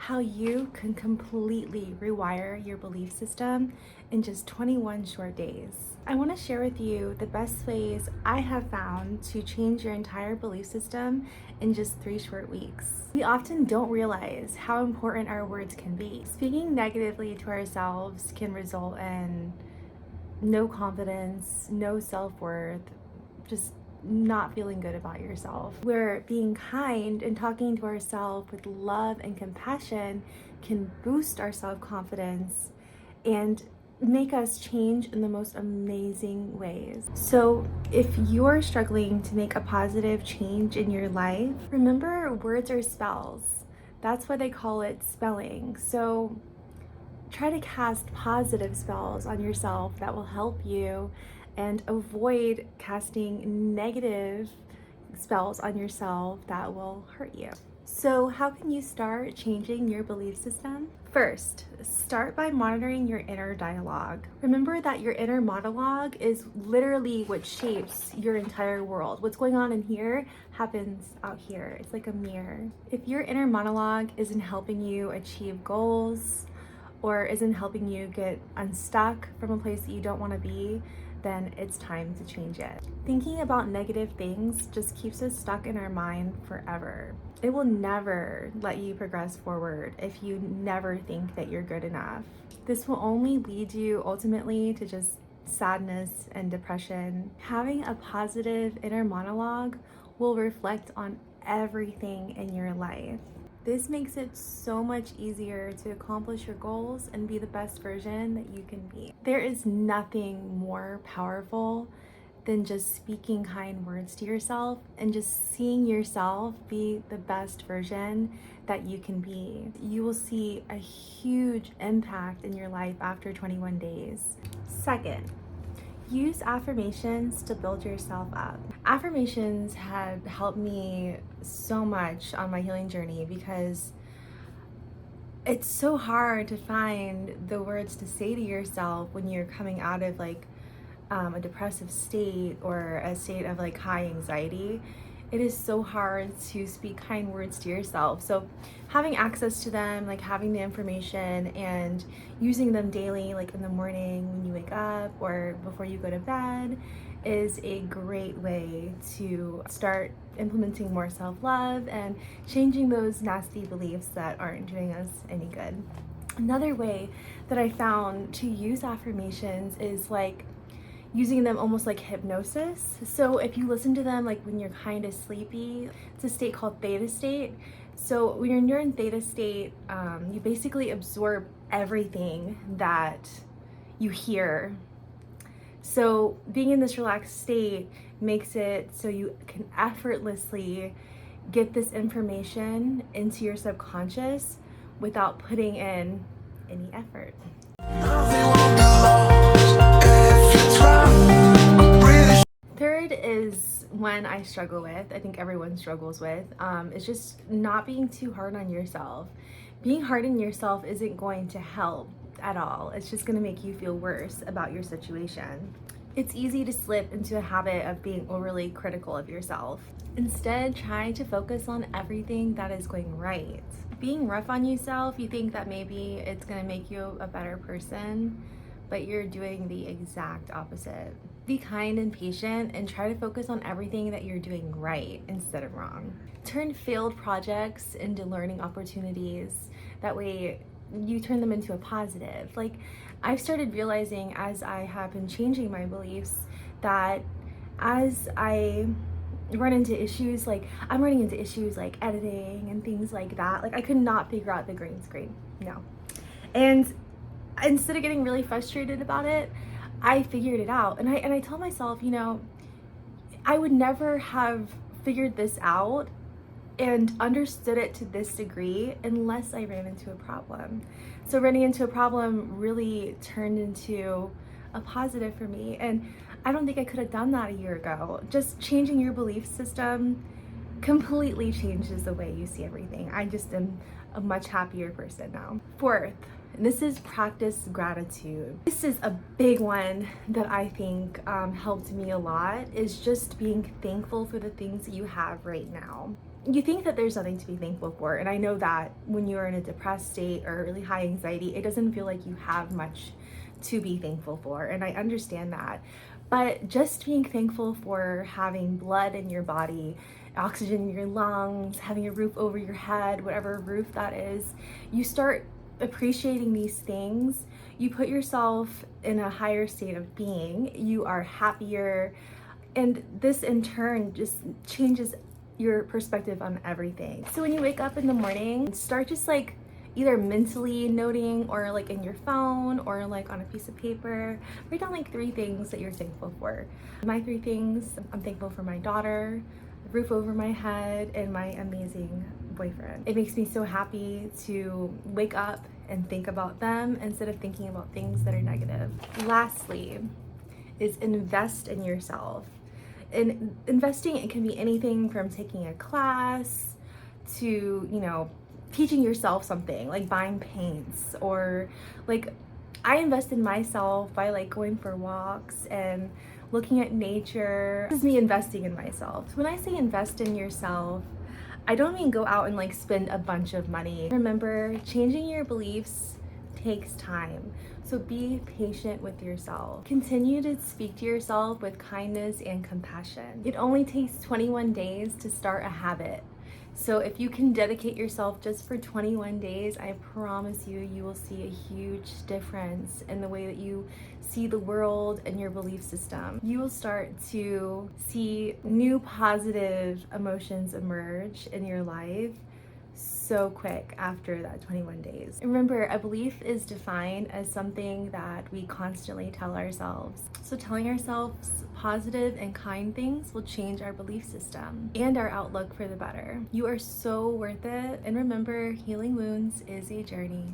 how you can completely rewire your belief system in just 21 short days. I want to share with you the best ways I have found to change your entire belief system in just 3 short weeks. We often don't realize how important our words can be. Speaking negatively to ourselves can result in no confidence, no self-worth, just not feeling good about yourself. Where being kind and talking to ourselves with love and compassion can boost our self-confidence and make us change in the most amazing ways. So if you're struggling to make a positive change in your life, remember words are spells. That's why they call it spelling. So try to cast positive spells on yourself that will help you, and avoid casting negative spells on yourself that will hurt you. So how can you start changing your belief system? First, start by monitoring your inner dialogue. Remember that your inner monologue is literally what shapes your entire world. What's going on in here happens out here. It's like a mirror. If your inner monologue isn't helping you achieve goals or isn't helping you get unstuck from a place that you don't want to be, then it's time to change it. Thinking about negative things just keeps us stuck in our mind forever. It will never let you progress forward if you never think that you're good enough. This will only lead you ultimately to just sadness and depression. Having a positive inner monologue will reflect on everything in your life. This makes it so much easier to accomplish your goals and be the best version that you can be. There is nothing more powerful than just speaking kind words to yourself and just seeing yourself be the best version that you can be. You will see a huge impact in your life after 21 days. Second, use affirmations to build yourself up. Affirmations have helped me so much on my healing journey because it's so hard to find the words to say to yourself when you're coming out of a depressive state or a state of high anxiety. It is so hard to speak kind words to yourself. So having access to them, having the information and using them daily, in the morning when you wake up or before you go to bed, is a great way to start implementing more self-love and changing those nasty beliefs that aren't doing us any good. Another way that I found to use affirmations is using them almost like hypnosis. So if you listen to them when you're kind of sleepy, it's a state called theta state. So when you're in theta state, you basically absorb everything that you hear. So being in this relaxed state makes it so you can effortlessly get this information into your subconscious without putting in any effort. Third is one I struggle with, I think everyone struggles with, is just not being too hard on yourself. Being hard on yourself isn't going to help at all. It's just going to make you feel worse about your situation. It's easy to slip into a habit of being overly critical of yourself. Instead, try to focus on everything that is going right. Being rough on yourself, you think that maybe it's going to make you a better person, but you're doing the exact opposite. Be kind and patient and try to focus on everything that you're doing right instead of wrong. Turn failed projects into learning opportunities. That way you turn them into a positive. I've started realizing as I have been changing my beliefs that as I run into issues, I'm running into issues like editing and things like that. I could not figure out the green screen, no. And instead of getting really frustrated about it, I figured it out. And I told myself, I would never have figured this out and understood it to this degree unless I ran into a problem. So running into a problem really turned into a positive for me. And I don't think I could have done that a year ago. Just changing your belief system completely changes the way you see everything. I just am a much happier person now. Fourth, and this is practice gratitude. This is a big one that I think helped me a lot, is just being thankful for the things that you have right now. you think that there's nothing to be thankful for. And I know that when you're in a depressed state or really high anxiety, it doesn't feel like you have much to be thankful for. And I understand that. But just being thankful for having blood in your body, oxygen in your lungs, having a roof over your head, whatever roof that is, you start appreciating these things. You put yourself in a higher state of being. You are happier. And this in turn just changes your perspective on everything. So when you wake up in the morning, start just like either mentally noting or like in your phone or like on a piece of paper, write down like 3 things that you're thankful for. My 3 things: I'm thankful for my daughter, the roof over my head, and my amazing boyfriend. It makes me so happy to wake up and think about them instead of thinking about things that are negative. Lastly is invest in yourself. And investing, it can be anything from taking a class to, you know, teaching yourself something, like buying paints, or like I invest in myself by like going for walks and looking at nature. This is me investing in myself. So when I say invest in yourself, I don't mean go out and like spend a bunch of money. Remember, changing your beliefs takes time. So be patient with yourself. Continue to speak to yourself with kindness and compassion. It only takes 21 days to start a habit. So if you can dedicate yourself just for 21 days, I promise you, you will see a huge difference in the way that you see the world and your belief system. You will start to see new positive emotions emerge in your life so quick after that 21 days. Remember, a belief is defined as something that we constantly tell ourselves. So telling ourselves positive and kind things will change our belief system and our outlook for the better. You are so worth it. And remember, healing wounds is a journey.